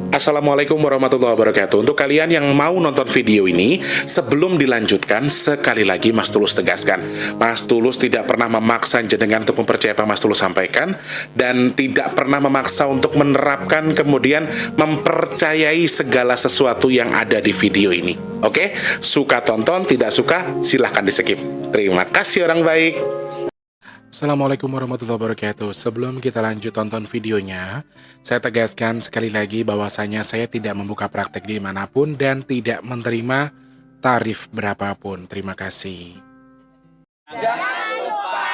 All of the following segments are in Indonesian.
Assalamualaikum warahmatullahi wabarakatuh. Untuk kalian yang mau nonton video ini, sebelum dilanjutkan, sekali lagi Mas Tulus tegaskan, Mas Tulus tidak pernah memaksa jenengan untuk mempercayai apa Mas Tulus sampaikan, dan tidak pernah memaksa untuk menerapkan kemudian mempercayai segala sesuatu yang ada di video ini. Oke? Suka tonton, tidak suka silahkan di skip. Terima kasih orang baik. Assalamualaikum warahmatullahi wabarakatuh. Sebelum kita lanjut tonton videonya, saya tegaskan sekali lagi bahwasanya saya tidak membuka praktek dimanapun dan tidak menerima tarif berapapun. Terima kasih. Jangan lupa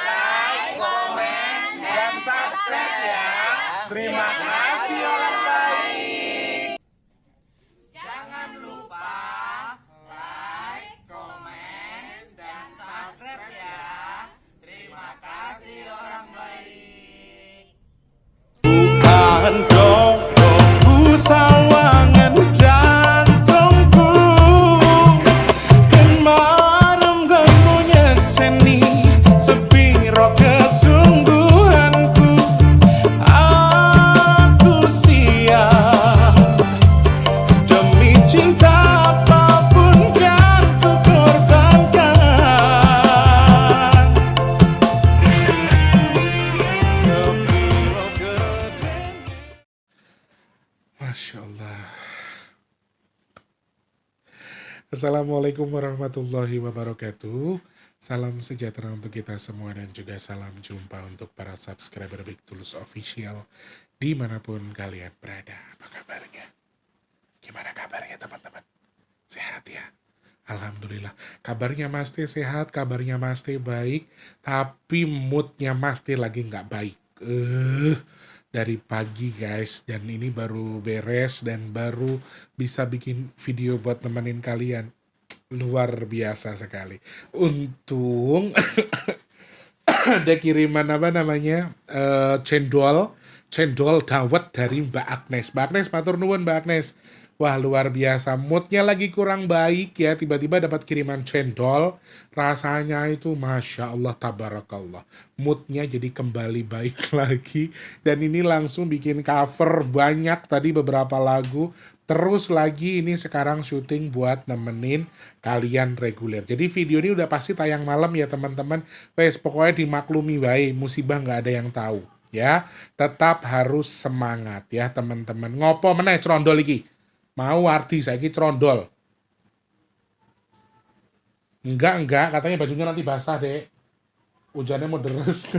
like, komen, dan subscribe ya. Terima kasih orang baik. Jangan lupa like, komen, dan subscribe ya. Terima kasih orang baik. Bukan dongku sawangan jantungku dan marem ganggunya seni sepiro kesungguhanku. Aku siap demi cinta apapun kan ku korbankan. Sepiro gede. Masya Allah. Assalamualaikum warahmatullahi wabarakatuh. Salam sejahtera untuk kita semua dan juga salam jumpa untuk para subscriber Big Tulus Official dimanapun kalian berada. Apa kabarnya? Gimana kabarnya teman-teman? Sehat ya? Alhamdulillah. Kabarnya Mas Teh sehat, kabarnya Mas Teh baik, tapi moodnya Mas Teh lagi nggak baik. Dari pagi guys, dan ini baru beres dan baru bisa bikin video buat nemenin kalian. Luar biasa sekali. Untung ada kiriman apa namanya, cendol dawet dari Mbak Agnes. Mbak Agnes, matur nuwun Mbak Agnes. Wah luar biasa, moodnya lagi kurang baik ya, tiba-tiba dapat kiriman cendol, rasanya itu Masya Allah tabarakallah, moodnya jadi kembali baik lagi, dan ini langsung bikin cover banyak tadi beberapa lagu, terus lagi ini sekarang syuting buat nemenin kalian reguler. Jadi video ini udah pasti tayang malam ya teman-teman, wes pokoknya dimaklumi wae, musibah nggak ada yang tahu ya, tetap harus semangat ya teman-teman. Ngopo meneh crondol iki? Mau arti saiki trondol. Enggak, katanya bajunya nanti basah, Dek. Hujannya mau deres.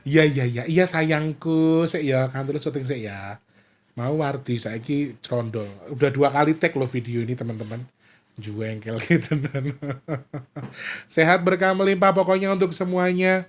Iya sayangku, sik ya, kan terus syuting sik ya. Mau arti saiki trondol. Udah 2 kali tag loh video ini, teman-teman. Juengkel gitu. Sehat berkah melimpah pokoknya untuk semuanya.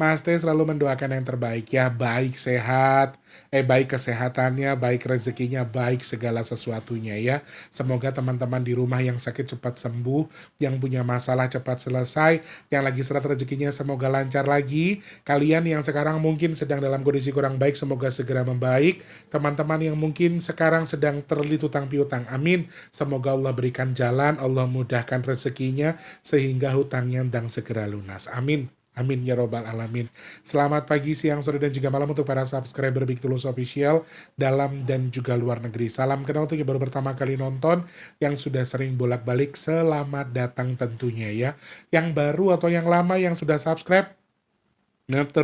Mas Teh selalu mendoakan yang terbaik ya, baik sehat, baik kesehatannya, baik rezekinya, baik segala sesuatunya ya. Semoga teman-teman di rumah yang sakit cepat sembuh, yang punya masalah cepat selesai, yang lagi seret rezekinya semoga lancar lagi. Kalian yang sekarang mungkin sedang dalam kondisi kurang baik, semoga segera membaik. Teman-teman yang mungkin sekarang sedang terlilit hutang piutang, amin. Semoga Allah berikan jalan, Allah mudahkan rezekinya, sehingga hutangnya ndang segera lunas, amin. Amin ya robbal alamin. Selamat pagi, siang, sore, dan juga malam untuk para subscriber Big Tulus Official dalam dan juga luar negeri. Salam kenal untuk yang baru pertama kali nonton, yang sudah sering bolak-balik, selamat datang tentunya ya. Yang baru atau yang lama yang sudah subscribe,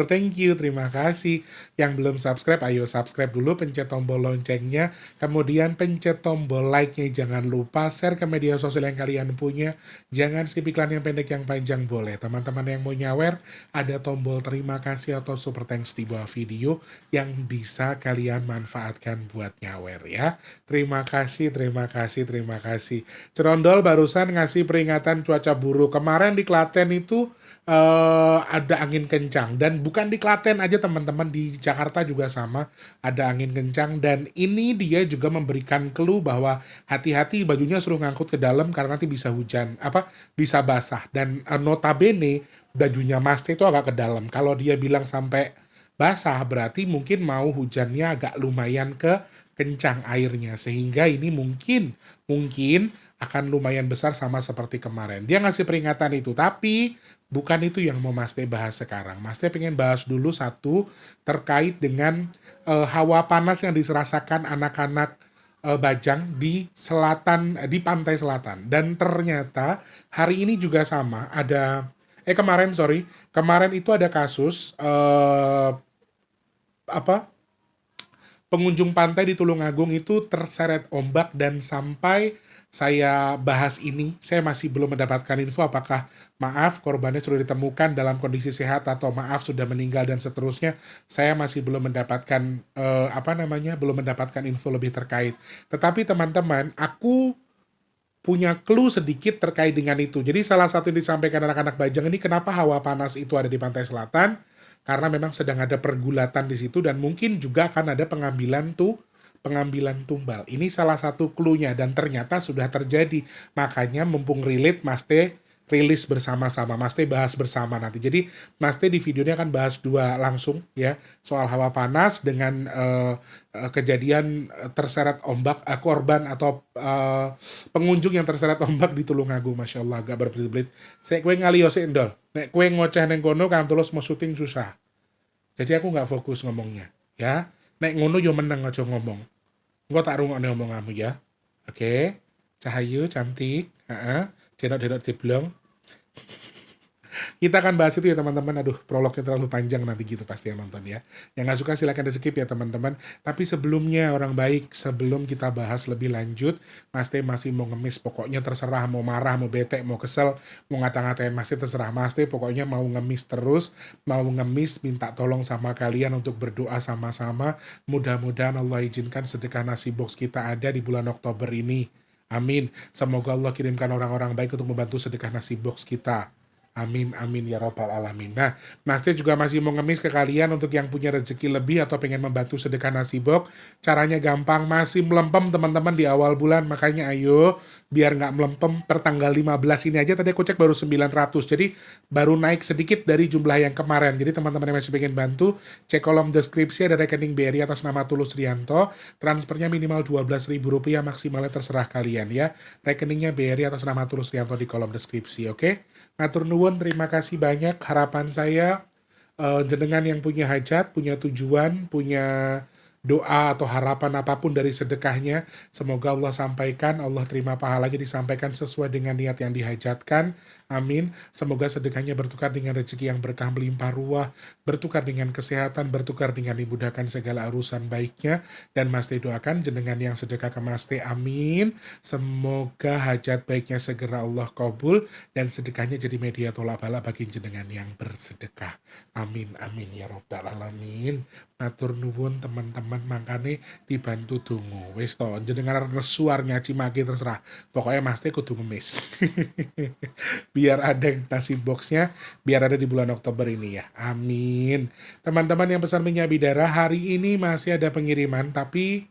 thank you, terima kasih. Yang belum subscribe, ayo subscribe dulu, pencet tombol loncengnya, kemudian pencet tombol like-nya, jangan lupa share ke media sosial yang kalian punya, jangan skip iklan yang pendek yang panjang boleh. Teman-teman yang mau nyawer, ada tombol terima kasih atau super thanks di bawah video yang bisa kalian manfaatkan buat nyawer ya. Terima kasih. Cerondol barusan ngasih peringatan cuaca buruk. Kemarin di Klaten itu ada angin kencang, dan bukan di Klaten aja teman-teman, di Jakarta juga sama ada angin kencang, dan ini dia juga memberikan clue bahwa hati-hati bajunya suruh ngangkut ke dalam karena nanti bisa hujan, bisa basah, dan notabene bajunya Mas Teh itu agak ke dalam. Kalau dia bilang sampai basah berarti mungkin mau hujannya agak lumayan kencang airnya, sehingga ini mungkin akan lumayan besar sama seperti kemarin. Dia ngasih peringatan itu, tapi Bukan itu yang mau Mas Teh bahas sekarang. Mas Teh pengen bahas dulu satu terkait dengan hawa panas yang dirasakan anak-anak Bajang di selatan, di pantai selatan. Dan ternyata hari ini juga sama. Kemarin itu ada kasus apa pengunjung pantai di Tulungagung itu terseret ombak, dan sampai saya bahas ini, saya masih belum mendapatkan info apakah maaf korbannya sudah ditemukan dalam kondisi sehat atau maaf sudah meninggal dan seterusnya. Saya masih belum mendapatkan belum mendapatkan info lebih terkait. Tetapi teman-teman, aku punya clue sedikit terkait dengan itu. Jadi salah satu yang disampaikan anak-anak Bajang ini, kenapa hawa panas itu ada di pantai selatan, karena memang sedang ada pergulatan di situ dan mungkin juga akan ada pengambilan tumbal. Ini salah satu clue-nya dan ternyata sudah terjadi. Makanya mumpung relate, Mas Teh rilis bersama-sama, Mas Teh bahas bersama nanti. Jadi Mas Teh di videonya akan bahas dua langsung ya, soal hawa panas dengan kejadian terseret ombak, korban atau pengunjung yang terseret ombak di Tulungagung. Masya Allah, agak berbelit-belit. Saya kue ngalio endol. Nek kue ngoceh neng kono kan terus mau syuting susah. Jadi aku nggak fokus ngomongnya, ya. Nek ngono yo meneng aja ngomong. Engko tak rungokne ngomong kamu ya. Oke. Cahayu cantik, heeh. Dedok-dedok diblong. Kita akan bahas itu ya teman-teman. Aduh, prolognya terlalu panjang nanti gitu pasti yang nonton ya. Yang nggak suka silahkan di skip ya teman-teman. Tapi sebelumnya orang baik, sebelum kita bahas lebih lanjut, Mas Teh masih mau ngemis. Pokoknya terserah, mau marah, mau bete, mau kesel, mau ngata-ngatain Mas Teh, terserah Mas Teh. Pokoknya mau ngemis terus, mau ngemis, minta tolong sama kalian untuk berdoa sama-sama. Mudah-mudahan Allah izinkan sedekah nasi box kita ada di bulan Oktober ini. Amin. Semoga Allah kirimkan orang-orang baik untuk membantu sedekah nasi box kita. Amin, amin ya robbal alamin. Nah, Mas Teh juga masih mau ngemis ke kalian untuk yang punya rezeki lebih atau pengen membantu sedekah nasi box. Caranya gampang, masih melempem teman-teman di awal bulan. Makanya ayo, biar nggak melempem per tanggal 15 ini aja. Tadi aku cek baru 900, jadi baru naik sedikit dari jumlah yang kemarin. Jadi teman-teman yang masih pengen bantu, cek kolom deskripsi ada rekening BRI atas nama Tulus Rianto. Transfernya minimal Rp12.000, maksimalnya terserah kalian ya. Rekeningnya BRI atas nama Tulus Rianto di kolom deskripsi, oke? Matur nuwun, terima kasih banyak. Harapan saya jenengan yang punya hajat, punya tujuan, punya doa atau harapan apapun dari sedekahnya, semoga Allah sampaikan, Allah terima pahalanya, disampaikan sesuai dengan niat yang dihajatkan. Amin. Semoga sedekahnya bertukar dengan rezeki yang berkah melimpah ruah, bertukar dengan kesehatan, bertukar dengan dimudahkan segala urusan baiknya. Dan Mas Teh doakan jenengan yang sedekah ke Mas Teh, amin. Semoga hajat baiknya segera Allah kabul dan sedekahnya jadi media tolak bala bagi jenengan yang bersedekah. Amin, amin ya robbal alamin. Matur nuwun teman-teman, makane dibantu dungo. Wis to, jenengan resuar nyaci maki terserah. Pokoknya Mas Teh kudu ngemis. Biar ada nasi boxnya, biar ada di bulan Oktober ini ya. Amin. Teman-teman yang pesan minyak bidara, hari ini masih ada pengiriman, tapi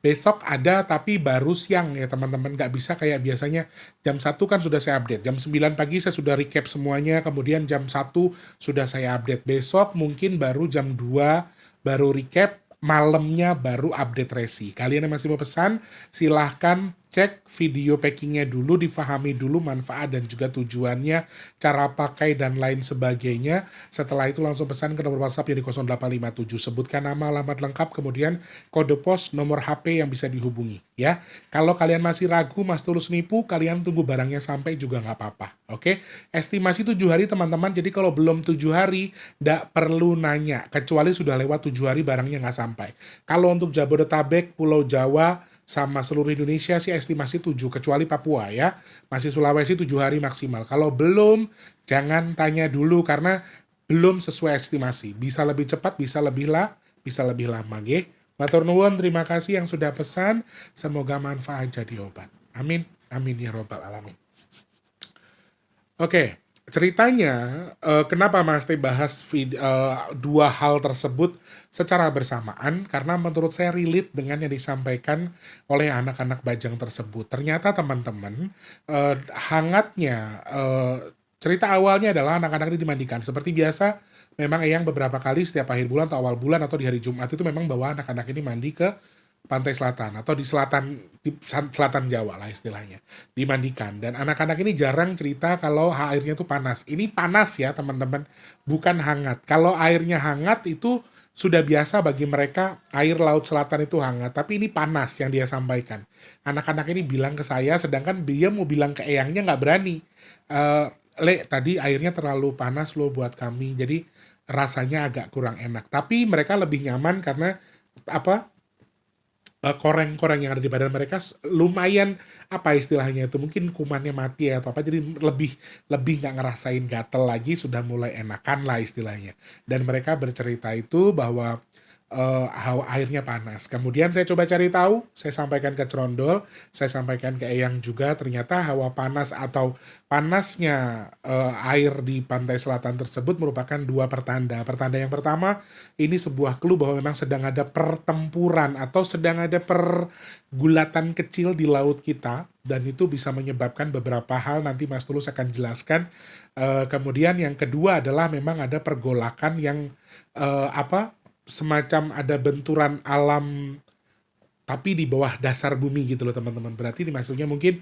besok ada, tapi baru siang ya teman-teman. Nggak bisa kayak biasanya jam 1 kan sudah saya update. Jam 9 pagi saya sudah recap semuanya, kemudian jam 1 sudah saya update. Besok mungkin baru jam 2 baru recap, malamnya baru update resi. Kalian yang masih mau pesan, silahkan cek video packingnya dulu, difahami dulu manfaat dan juga tujuannya, cara pakai dan lain sebagainya. Setelah itu langsung pesan ke nomor WhatsApp yang di 0857. Sebutkan nama, alamat lengkap, kemudian kode pos, nomor HP yang bisa dihubungi ya. Kalau kalian masih ragu, Mas Tulus nipu, kalian tunggu barangnya sampai juga nggak apa-apa. Oke, estimasi 7 hari teman-teman. Jadi kalau belum 7 hari, nggak perlu nanya, kecuali sudah lewat 7 hari barangnya nggak sampai. Kalau untuk Jabodetabek, Pulau Jawa, sama seluruh Indonesia sih estimasi 7, kecuali Papua ya. Masih Sulawesi 7 hari maksimal. Kalau belum, jangan tanya dulu karena belum sesuai estimasi. Bisa lebih cepat, bisa lebih lama. Nggih. Matur nuwun, terima kasih yang sudah pesan. Semoga manfaat jadi obat. Amin. Amin ya robbal alamin. Oke. Ceritanya, kenapa Mas Teh bahas dua hal tersebut secara bersamaan, karena menurut saya relate dengan yang disampaikan oleh anak-anak Bajang tersebut. Ternyata teman-teman, hangatnya cerita awalnya adalah anak-anak ini dimandikan. Seperti biasa, memang Eyang beberapa kali setiap akhir bulan atau awal bulan atau di hari Jumat itu memang bawa anak-anak ini mandi ke pantai selatan atau di selatan Jawa lah istilahnya, dimandikan. Dan anak-anak ini jarang cerita kalau airnya tuh panas. Ini panas ya teman-teman, bukan hangat. Kalau airnya hangat itu sudah biasa bagi mereka, air laut selatan itu hangat, tapi ini panas yang dia sampaikan. Anak-anak ini bilang ke saya, sedangkan dia mau bilang ke eyangnya nggak berani. Le, tadi airnya terlalu panas loh buat kami, jadi rasanya agak kurang enak. Tapi mereka lebih nyaman karena apa? Koreng-koreng yang ada di badan mereka lumayan, apa istilahnya itu, mungkin kumannya mati atau apa, jadi lebih lebih nggak ngerasain gatel lagi, sudah mulai enakan lah istilahnya. Dan mereka bercerita itu bahwa airnya panas. Kemudian saya coba cari tahu, saya sampaikan ke Cerondol, saya sampaikan ke Eyang juga, ternyata hawa panas atau panasnya air di pantai selatan tersebut merupakan dua pertanda. Pertanda yang pertama, ini sebuah clue bahwa memang sedang ada pertempuran atau sedang ada pergulatan kecil di laut kita, dan itu bisa menyebabkan beberapa hal, nanti Mas Tulus akan jelaskan. Kemudian yang kedua adalah memang ada pergolakan yang semacam ada benturan alam tapi di bawah dasar bumi gitu loh teman-teman. Berarti ini maksudnya mungkin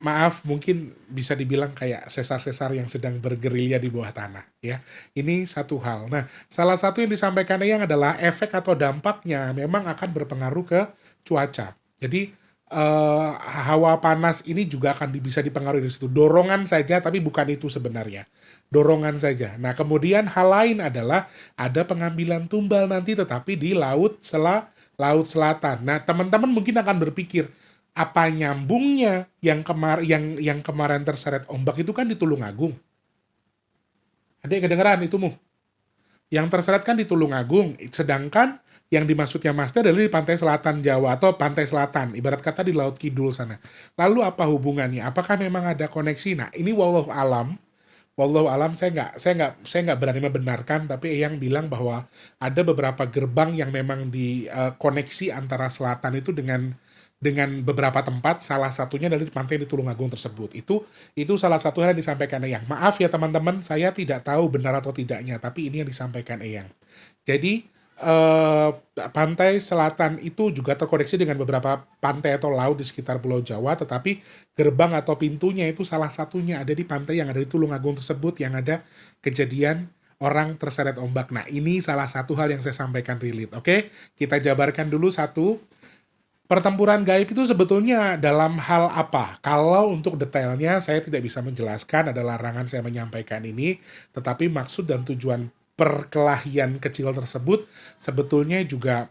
maaf, mungkin bisa dibilang kayak sesar-sesar yang sedang bergerilya di bawah tanah ya. Ini satu hal. Nah, salah satu yang disampaikan yang adalah efek atau dampaknya memang akan berpengaruh ke cuaca. Jadi hawa panas ini juga akan bisa dipengaruhi dari situ. Dorongan saja, tapi bukan itu sebenarnya. Dorongan saja. Nah, kemudian hal lain adalah ada pengambilan tumbal nanti, tetapi di laut selatan. Nah, teman-teman mungkin akan berpikir, apa nyambungnya yang kemarin terseret ombak itu kan di Tulungagung. Adik kedengeran itu mu? Yang terseret kan di Tulungagung, sedangkan yang dimaksudnya Master adalah di pantai selatan Jawa atau pantai selatan, ibarat kata di Laut Kidul sana. Lalu apa hubungannya? Apakah memang ada koneksi? Nah, ini wallahu alam. Wallahu alam, saya nggak berani membenarkan, tapi yang bilang bahwa ada beberapa gerbang yang memang dikoneksi antara selatan itu dengan beberapa tempat, salah satunya dari pantai di Tulungagung tersebut. Itu salah satu hal yang disampaikan Eyang. Maaf ya teman-teman, saya tidak tahu benar atau tidaknya, tapi ini yang disampaikan Eyang. Jadi pantai selatan itu juga terkoneksi dengan beberapa pantai atau laut di sekitar Pulau Jawa, tetapi gerbang atau pintunya itu salah satunya ada di pantai yang ada di Tulungagung tersebut, yang ada kejadian orang terseret ombak. Nah, ini salah satu hal yang saya sampaikan relate. Oke, kita jabarkan dulu satu. Pertempuran gaib itu sebetulnya dalam hal apa? Kalau untuk detailnya saya tidak bisa menjelaskan, ada larangan saya menyampaikan ini, tetapi maksud dan tujuan perkelahian kecil tersebut sebetulnya juga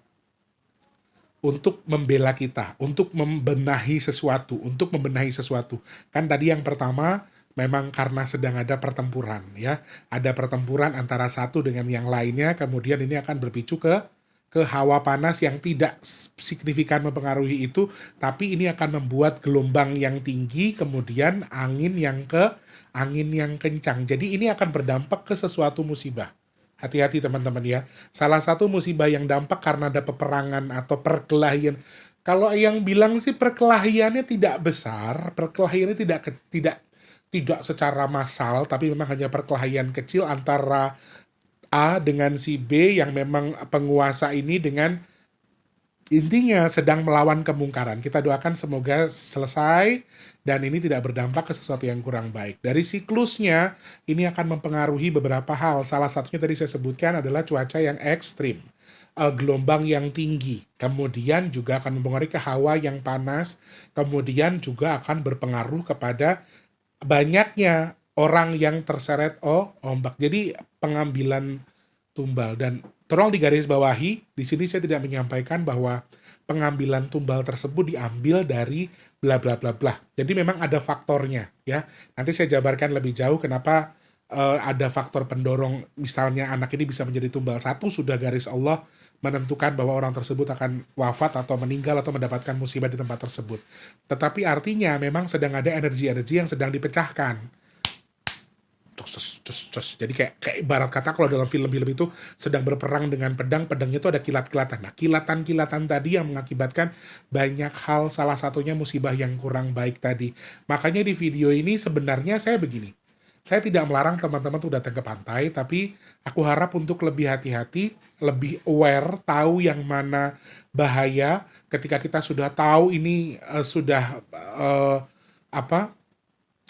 untuk membela kita, untuk membenahi sesuatu. Kan tadi yang pertama memang karena sedang ada pertempuran ya. Ada pertempuran antara satu dengan yang lainnya, kemudian ini akan berpicu ke hawa panas yang tidak signifikan mempengaruhi itu, tapi ini akan membuat gelombang yang tinggi, kemudian angin yang kencang. Jadi ini akan berdampak ke sesuatu musibah. Hati-hati teman-teman ya. Salah satu musibah yang dampak karena ada peperangan atau perkelahian. Kalau yang bilang sih perkelahiannya tidak besar, perkelahiannya tidak secara massal, tapi memang hanya perkelahian kecil antara A dengan si B yang memang penguasa ini dengan intinya sedang melawan kemungkaran. Kita doakan semoga selesai dan ini tidak berdampak ke sesuatu yang kurang baik. Dari siklusnya, ini akan mempengaruhi beberapa hal. Salah satunya tadi saya sebutkan adalah cuaca yang ekstrim, gelombang yang tinggi, kemudian juga akan mempengaruhi ke hawa yang panas, kemudian juga akan berpengaruh kepada banyaknya orang yang terseret ombak. Jadi pengambilan tumbal, dan tolong digarisbawahi, di sini saya tidak menyampaikan bahwa pengambilan tumbal tersebut diambil dari bla bla bla bla. Jadi memang ada faktornya ya. Nanti saya jabarkan lebih jauh kenapa ada faktor pendorong, misalnya anak ini bisa menjadi tumbal. Satu, sudah garis Allah menentukan bahwa orang tersebut akan wafat atau meninggal atau mendapatkan musibah di tempat tersebut. Tetapi artinya memang sedang ada energi-energi yang sedang dipecahkan. Jadi kayak ibarat kata kalau dalam film-film itu sedang berperang dengan pedangnya itu ada kilat-kilatan. Nah, kilatan-kilatan tadi yang mengakibatkan banyak hal, salah satunya musibah yang kurang baik tadi. Makanya di video ini sebenarnya saya begini, saya tidak melarang teman-teman tuh datang ke pantai, tapi aku harap untuk lebih hati-hati, lebih aware, tahu yang mana bahaya. Ketika kita sudah tahu ini sudah apa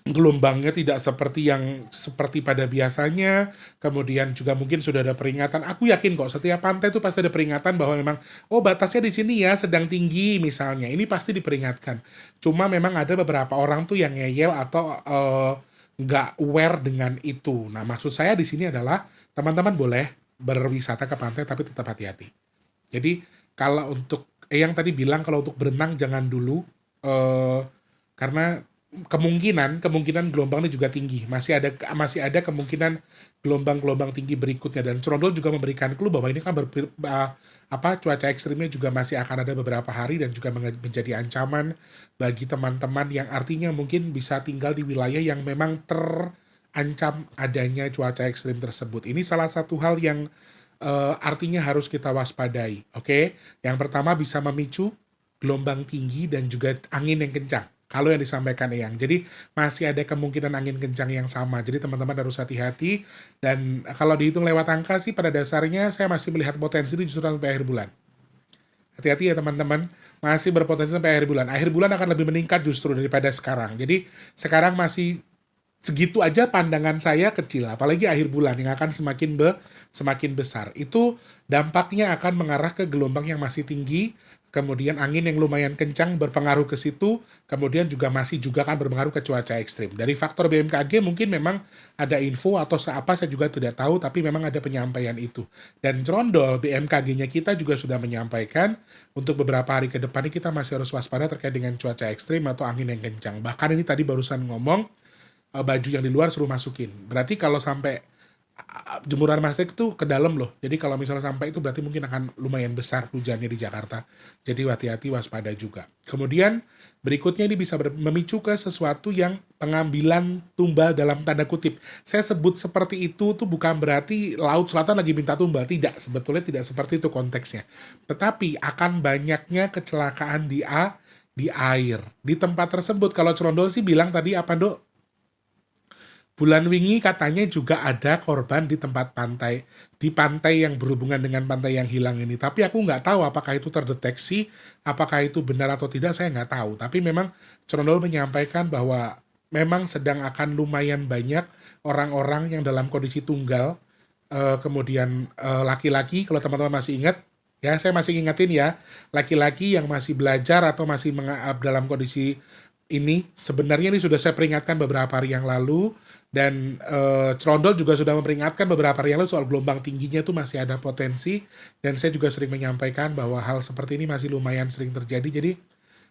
gelombangnya tidak seperti pada biasanya, kemudian juga mungkin sudah ada peringatan. Aku yakin kok setiap pantai itu pasti ada peringatan bahwa memang oh batasnya di sini ya sedang tinggi misalnya. Ini pasti diperingatkan. Cuma memang ada beberapa orang tuh yang ngeyel atau nggak aware dengan itu. Nah, maksud saya di sini adalah teman-teman boleh berwisata ke pantai tapi tetap hati-hati. Jadi kalau untuk yang tadi bilang kalau untuk berenang jangan dulu karena kemungkinan gelombangnya juga tinggi. Masih ada kemungkinan gelombang-gelombang tinggi berikutnya, dan Trondol juga memberikan clue bahwa ini kan cuaca ekstrimnya juga masih akan ada beberapa hari dan juga menjadi ancaman bagi teman-teman yang artinya mungkin bisa tinggal di wilayah yang memang terancam adanya cuaca ekstrim tersebut. Ini salah satu hal yang artinya harus kita waspadai. Oke? Yang pertama bisa memicu gelombang tinggi dan juga angin yang kencang. Kalau yang disampaikan Eyang. Jadi masih ada kemungkinan angin kencang yang sama. Jadi teman-teman harus hati-hati. Dan kalau dihitung lewat angka sih pada dasarnya saya masih melihat potensi ini justru sampai akhir bulan. Hati-hati ya teman-teman. Masih berpotensi sampai akhir bulan. Akhir bulan akan lebih meningkat justru daripada sekarang. Jadi sekarang masih segitu aja pandangan saya kecil. Apalagi akhir bulan yang akan semakin besar. Itu dampaknya akan mengarah ke gelombang yang masih tinggi. Kemudian angin yang lumayan kencang berpengaruh ke situ, kemudian juga akan berpengaruh ke cuaca ekstrim. Dari faktor BMKG mungkin memang ada info atau apa saya juga tidak tahu, tapi memang ada penyampaian itu. Dan Trondol, BMKG-nya kita juga sudah menyampaikan untuk beberapa hari ke depan ini kita masih harus waspada terkait dengan cuaca ekstrim atau angin yang kencang. Bahkan ini tadi barusan ngomong, baju yang di luar suruh masukin. Berarti kalau sampai jemuran plastik itu ke dalam loh. Jadi kalau misalnya sampai itu berarti mungkin akan lumayan besar hujannya di Jakarta. Jadi hati-hati waspada juga. Kemudian berikutnya ini bisa memicu ke sesuatu yang pengambilan tumbal dalam tanda kutip. Saya sebut seperti itu tuh bukan berarti Laut Selatan lagi minta tumbal. Tidak, sebetulnya tidak seperti itu konteksnya. Tetapi akan banyaknya kecelakaan di air. Di tempat tersebut, kalau Trondol sih bilang tadi apa Dok? Bulan wingi katanya juga ada korban di tempat pantai. Di pantai yang berhubungan dengan pantai yang hilang ini. Tapi aku nggak tahu apakah itu terdeteksi, apakah itu benar atau tidak, saya nggak tahu. Tapi memang Trondol menyampaikan bahwa memang sedang akan lumayan banyak orang-orang yang dalam kondisi tunggal. Kemudian laki-laki, kalau teman-teman masih ingat, ya saya masih ingetin ya, laki-laki yang masih belajar atau masih dalam kondisi ini, sebenarnya ini sudah saya peringatkan beberapa hari yang lalu, dan Trondol juga sudah memperingatkan beberapa hari yang lalu soal gelombang tingginya itu masih ada potensi, dan saya juga sering menyampaikan bahwa hal seperti ini masih lumayan sering terjadi. Jadi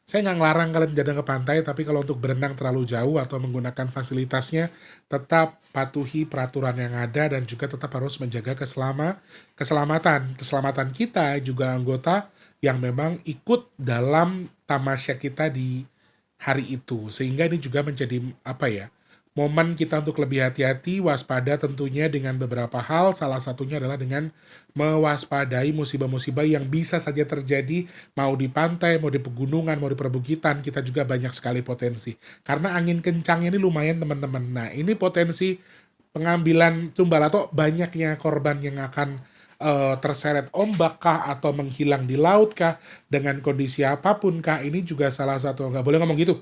saya nggak ngelarang kalian datang ke pantai, tapi kalau untuk berenang terlalu jauh atau menggunakan fasilitasnya, tetap patuhi peraturan yang ada dan juga tetap harus menjaga keselamatan kita juga anggota yang memang ikut dalam tamasya kita di hari itu. Sehingga ini juga menjadi momen kita untuk lebih hati-hati, waspada tentunya dengan beberapa hal. Salah satunya adalah dengan mewaspadai musibah-musibah yang bisa saja terjadi, mau di pantai, mau di pegunungan, mau di perbukitan. Kita juga banyak sekali potensi. Karena angin kencangnya ini lumayan teman-teman. Nah, ini potensi pengambilan tumbal atau banyaknya korban yang akan terseret ombak kah atau menghilang di laut kah dengan kondisi apapun kah, ini juga salah satu, nggak boleh ngomong gitu.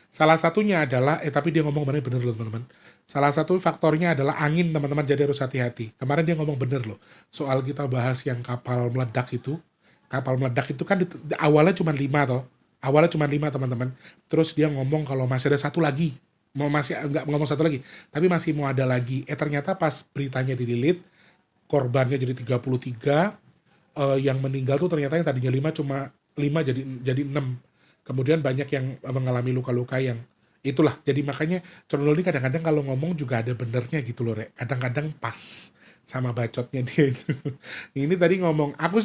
Salah satunya adalah, tapi dia ngomong bener loh teman-teman. Salah satu faktornya adalah angin teman-teman, jadi harus hati-hati. Kemarin dia ngomong bener loh, soal kita bahas yang kapal meledak itu. Kapal meledak itu kan awalnya cuma 5 toh. Awalnya cuma 5 teman-teman. Terus dia ngomong kalau masih ada satu lagi. Masih nggak ngomong satu lagi, tapi masih mau ada lagi. Ternyata pas beritanya di-delete, korbannya jadi 33, yang meninggal tuh ternyata yang tadinya 5 cuma 5 jadi 6. Kemudian banyak yang mengalami luka-luka yang itulah. Jadi makanya Trondol ini kadang-kadang kalau ngomong juga ada benernya gitu loh, Rek. Kadang-kadang pas sama bacotnya dia itu. Ini tadi ngomong, aku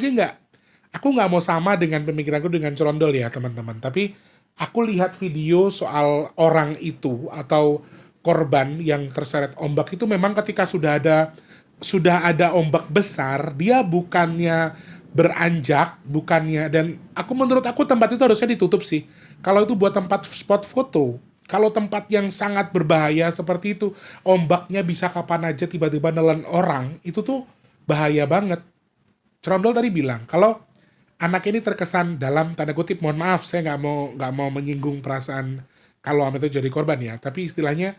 nggak mau sama dengan pemikiranku dengan Trondol ya teman-teman. Tapi aku lihat video soal orang itu atau korban yang terseret ombak itu memang ketika sudah ada ombak besar, dia bukannya beranjak, bukannya, dan menurut aku tempat itu harusnya ditutup sih. Kalau itu buat tempat spot foto, Kalau tempat yang sangat berbahaya seperti itu, ombaknya bisa kapan aja tiba-tiba nelen orang, itu tuh bahaya banget. Cerondol tadi bilang kalau anak ini terkesan dalam tanda kutip, mohon maaf, saya nggak mau menyinggung perasaan kalau Ahmed itu jadi korban ya, tapi istilahnya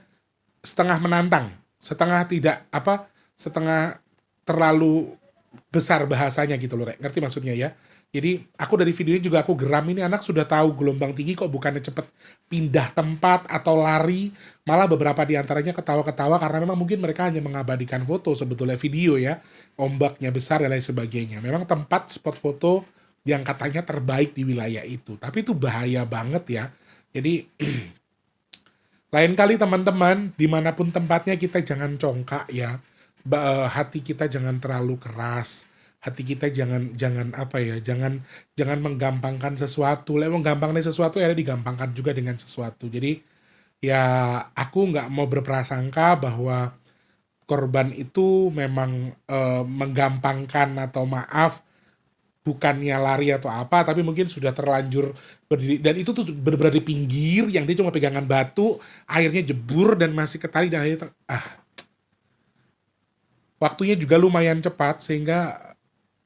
setengah menantang, setengah tidak apa, setengah terlalu besar bahasanya gitu loh, Rek. Ngerti maksudnya ya? Jadi aku dari videonya juga aku geram, ini anak sudah tahu gelombang tinggi kok bukannya cepet pindah tempat atau lari, malah beberapa di antaranya ketawa-ketawa karena memang mungkin mereka hanya mengabadikan foto sebetulnya video ya, ombaknya besar dan lain sebagainya. Memang tempat spot foto yang katanya terbaik di wilayah itu, tapi itu bahaya banget ya. Jadi lain kali teman-teman, dimanapun tempatnya kita jangan congkak ya. Hati kita jangan terlalu keras. Hati kita jangan apa ya, jangan menggampangkan sesuatu. Lek menggampangkan sesuatu ya digampangkan juga dengan sesuatu. Jadi ya aku nggak mau berprasangka bahwa korban itu memang menggampangkan atau maaf bukannya lari atau apa, tapi mungkin sudah terlanjur berdiri, dan itu tuh berada di pinggir yang dia cuma pegangan batu, airnya jebur dan masih ketarik dan akhirnya waktunya juga lumayan cepat sehingga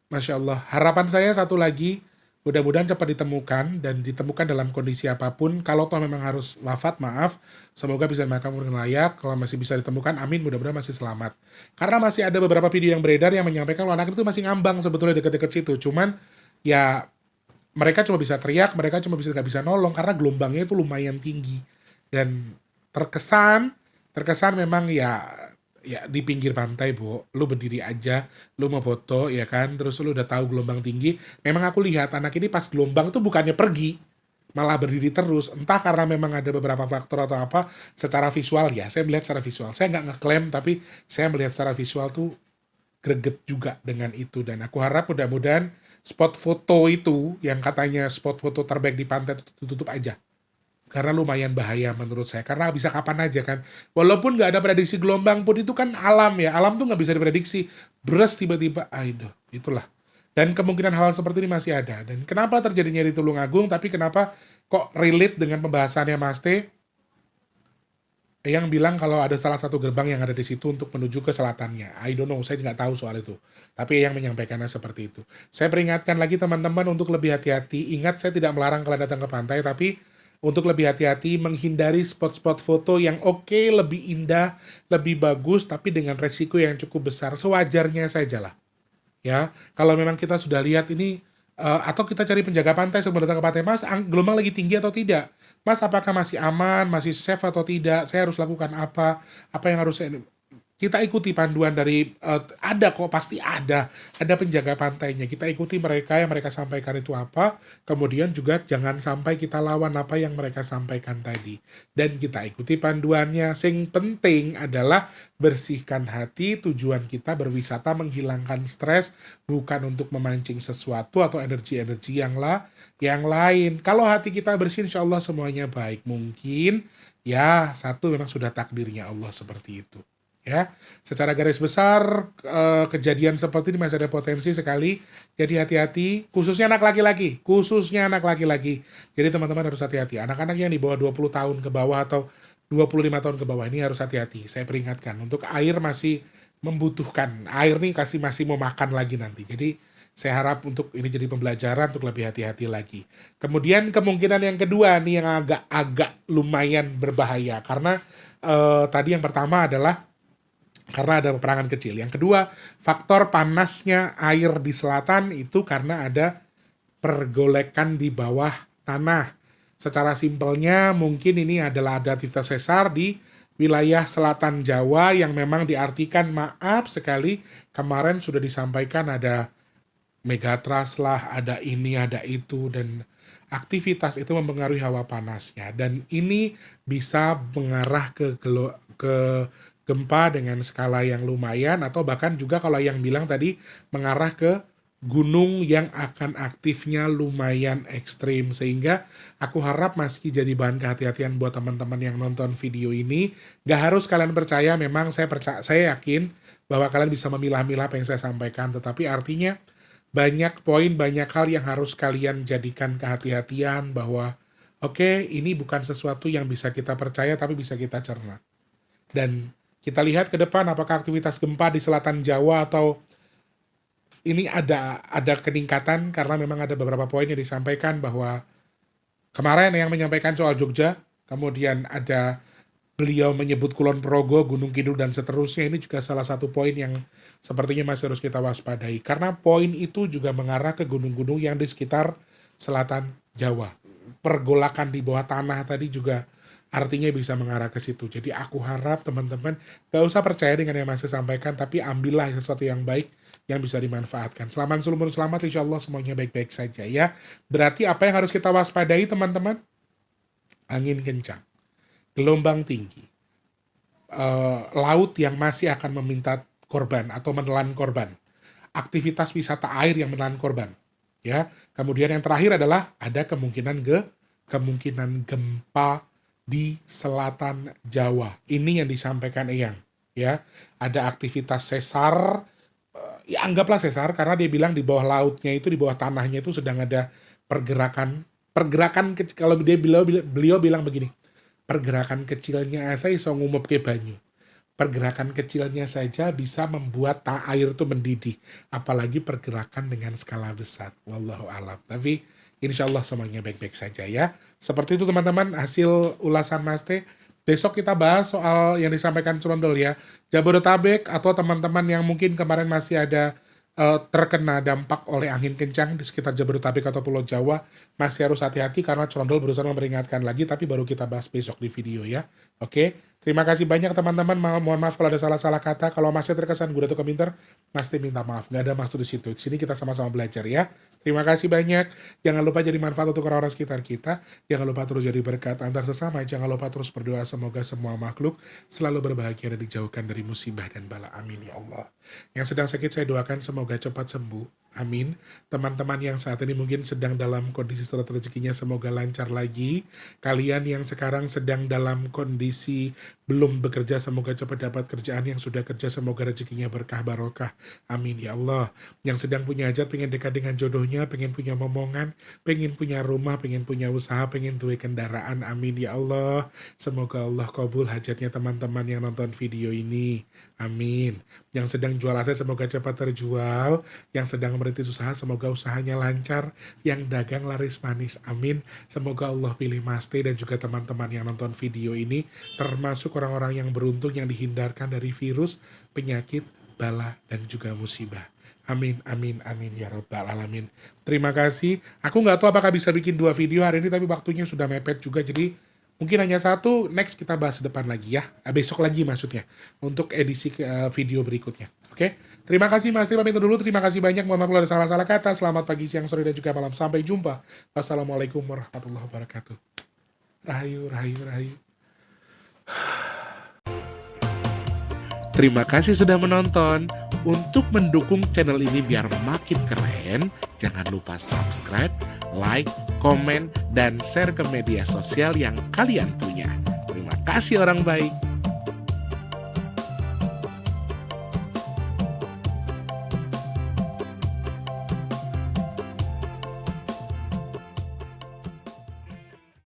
Masya Allah, harapan saya satu lagi, mudah-mudahan cepat ditemukan dan ditemukan dalam kondisi apapun. Kalau toh memang harus wafat, maaf, semoga bisa dimakamkan dengan layak. Kalau masih bisa ditemukan, amin, mudah-mudahan masih selamat. Karena masih ada beberapa video yang beredar yang menyampaikan kalau anak itu masih ngambang sebetulnya dekat-dekat situ. Cuman ya mereka cuma bisa teriak, mereka cuma nggak bisa nolong karena gelombangnya itu lumayan tinggi. Dan terkesan memang ya di pinggir pantai, Bu. Lu berdiri aja, lu mau foto ya kan, terus lu udah tahu gelombang tinggi. Memang aku lihat anak ini pas gelombang tuh bukannya pergi, malah berdiri terus. Entah karena memang ada beberapa faktor atau apa, secara visual ya, saya melihat secara visual. Saya nggak ngeklaim, tapi saya melihat secara visual tuh greget juga dengan itu. Dan aku harap mudah-mudahan spot foto itu, yang katanya spot foto terbaik di pantai itu tutup aja. Karena lumayan bahaya menurut saya, karena bisa kapan aja kan, walaupun nggak ada prediksi gelombang pun itu kan alam ya, alam tuh nggak bisa diprediksi, beres tiba-tiba, aduh, itulah. Dan kemungkinan hal seperti ini masih ada. Dan kenapa terjadinya di Tulungagung, tapi kenapa kok relate dengan pembahasannya Mas T, yang bilang kalau ada salah satu gerbang yang ada di situ untuk menuju ke selatannya. I don't know, saya nggak tahu soal itu. Tapi yang menyampaikannya seperti itu. Saya peringatkan lagi teman-teman untuk lebih hati-hati. Ingat, saya tidak melarang kalian datang ke pantai, tapi untuk lebih hati-hati menghindari spot-spot foto yang oke, lebih indah, lebih bagus, tapi dengan resiko yang cukup besar. Sewajarnya sajalah. Ya, kalau memang kita sudah lihat ini, atau kita cari penjaga pantai sebelum datang ke pantai, Mas, gelombang lagi tinggi atau tidak? Mas, apakah masih aman, masih safe atau tidak? Saya harus lakukan apa? Apa yang harus saya... Kita ikuti panduan dari, ada kok, pasti ada penjaga pantainya. Kita ikuti mereka, yang mereka sampaikan itu apa, kemudian juga jangan sampai kita lawan apa yang mereka sampaikan tadi. Dan kita ikuti panduannya. Yang penting adalah bersihkan hati, tujuan kita berwisata menghilangkan stres, bukan untuk memancing sesuatu atau energi-energi yang lain. Kalau hati kita bersih, insya Allah semuanya baik. Mungkin, ya satu memang sudah takdirnya Allah seperti itu. Ya, secara garis besar kejadian seperti ini masih ada potensi sekali. Jadi hati-hati, khususnya anak laki-laki, Jadi teman-teman harus hati-hati. Anak-anak yang di bawah 20 tahun ke bawah atau 25 tahun ke bawah ini harus hati-hati. Saya peringatkan, untuk air masih membutuhkan. Air nih masih mau makan lagi nanti. Jadi saya harap untuk ini jadi pembelajaran untuk lebih hati-hati lagi. Kemudian kemungkinan yang kedua nih yang agak lumayan berbahaya, karena tadi yang pertama adalah karena ada peperangan kecil. Yang kedua, faktor panasnya air di selatan itu karena ada pergolekan di bawah tanah. Secara simpelnya mungkin ini adalah ada aktivitas sesar di wilayah selatan Jawa yang memang diartikan, maaf sekali, kemarin sudah disampaikan ada megatrust lah, ada ini, ada itu, dan aktivitas itu mempengaruhi hawa panasnya. Dan ini bisa mengarah ke gempa dengan skala yang lumayan, atau bahkan juga kalau yang bilang tadi mengarah ke gunung yang akan aktifnya lumayan ekstrim. Sehingga aku harap meski jadi bahan kehati-hatian buat teman-teman yang nonton video ini, gak harus kalian percaya, memang saya yakin bahwa kalian bisa memilah-milah apa yang saya sampaikan, tetapi artinya banyak poin, banyak hal yang harus kalian jadikan kehati-hatian, bahwa Oke, ini bukan sesuatu yang bisa kita percaya tapi bisa kita cerna. Dan kita lihat ke depan apakah aktivitas gempa di selatan Jawa atau ini ada peningkatan karena memang ada beberapa poin yang disampaikan bahwa kemarin yang menyampaikan soal Jogja, kemudian ada beliau menyebut Kulon Progo, Gunung Kidul, dan seterusnya. Ini juga salah satu poin yang sepertinya masih harus kita waspadai. Karena poin itu juga mengarah ke gunung-gunung yang di sekitar selatan Jawa. Pergolakan di bawah tanah tadi juga artinya bisa mengarah ke situ. Jadi aku harap teman-teman gak usah percaya dengan yang masih sampaikan, tapi ambillah sesuatu yang baik yang bisa dimanfaatkan. Selamat seluruh selamat, insya Allah semuanya baik-baik saja ya. Berarti apa yang harus kita waspadai teman-teman? Angin kencang, gelombang tinggi, laut yang masih akan meminta korban atau menelan korban, aktivitas wisata air yang menelan korban, ya. Kemudian yang terakhir adalah ada kemungkinan gempa di selatan Jawa. Ini yang disampaikan Eyang, ya. Ada aktivitas sesar, ya anggaplah sesar karena dia bilang di bawah lautnya itu, di bawah tanahnya itu sedang ada pergerakan kecil. Kalau beliau bilang begini, pergerakan kecilnya saya iso ngumup ke banyu. Pergerakan kecilnya saja bisa membuat air itu mendidih. Apalagi pergerakan dengan skala besar. Wallahu alam. Tapi insya Allah semuanya baik-baik saja ya. Seperti itu teman-teman hasil ulasan Mas T. Besok kita bahas soal yang disampaikan Surondol ya. Jabodetabek atau teman-teman yang mungkin kemarin masih ada terkena dampak oleh angin kencang di sekitar Jabodetabek atau Pulau Jawa, masih harus hati-hati karena Corondol berusaha memperingatkan lagi, tapi baru kita bahas besok di video ya. Oke, terima kasih banyak teman-teman. Mohon maaf kalau ada salah-salah kata. Kalau masih terkesan gue tuh keminter, pasti minta maaf. Gak ada maksud di situ. Di sini kita sama-sama belajar ya. Terima kasih banyak. Jangan lupa jadi manfaat untuk orang-orang sekitar kita. Jangan lupa terus jadi berkat antar sesama. Jangan lupa terus berdoa semoga semua makhluk selalu berbahagia dan dijauhkan dari musibah dan bala. Amin ya Allah. Yang sedang sakit saya doakan semoga cepat sembuh. Amin. Teman-teman yang saat ini mungkin sedang dalam kondisi surat rezekinya semoga lancar lagi. Kalian yang sekarang sedang dalam kondisi belum bekerja semoga cepat dapat kerjaan. Yang sudah kerja semoga rezekinya berkah barokah. Amin ya Allah. Yang sedang punya hajat, pengen dekat dengan jodohnya, pengen punya momongan, pengen punya rumah, pengen punya usaha, pengen duwe kendaraan. Amin ya Allah. Semoga Allah kabul hajatnya teman-teman yang nonton video ini. Amin. Yang sedang jual aset semoga cepat terjual. Yang sedang merintis usaha semoga usahanya lancar. Yang dagang laris manis. Amin. Semoga Allah pilih Mas T dan juga teman-teman yang nonton video ini termasuk orang-orang yang beruntung yang dihindarkan dari virus, penyakit, bala, dan juga musibah. Amin, amin, amin ya rabbal alamin. Terima kasih. Aku nggak tahu apakah bisa bikin 2 video hari ini, tapi waktunya sudah mepet juga, jadi mungkin hanya 1, next kita bahas depan lagi ya. Besok lagi maksudnya, untuk edisi video berikutnya. Oke, terima kasih Mas Tri, pamit dulu. Terima kasih banyak, mohon maaf kalau ada salah-salah kata. Selamat pagi, siang, sore, dan juga malam. Sampai jumpa. Wassalamualaikum warahmatullahi wabarakatuh. Rahayu, rahayu, rahayu. Terima kasih sudah menonton. Untuk mendukung channel ini biar makin keren, jangan lupa subscribe, like, komen, dan share ke media sosial yang kalian punya. Terima kasih orang baik.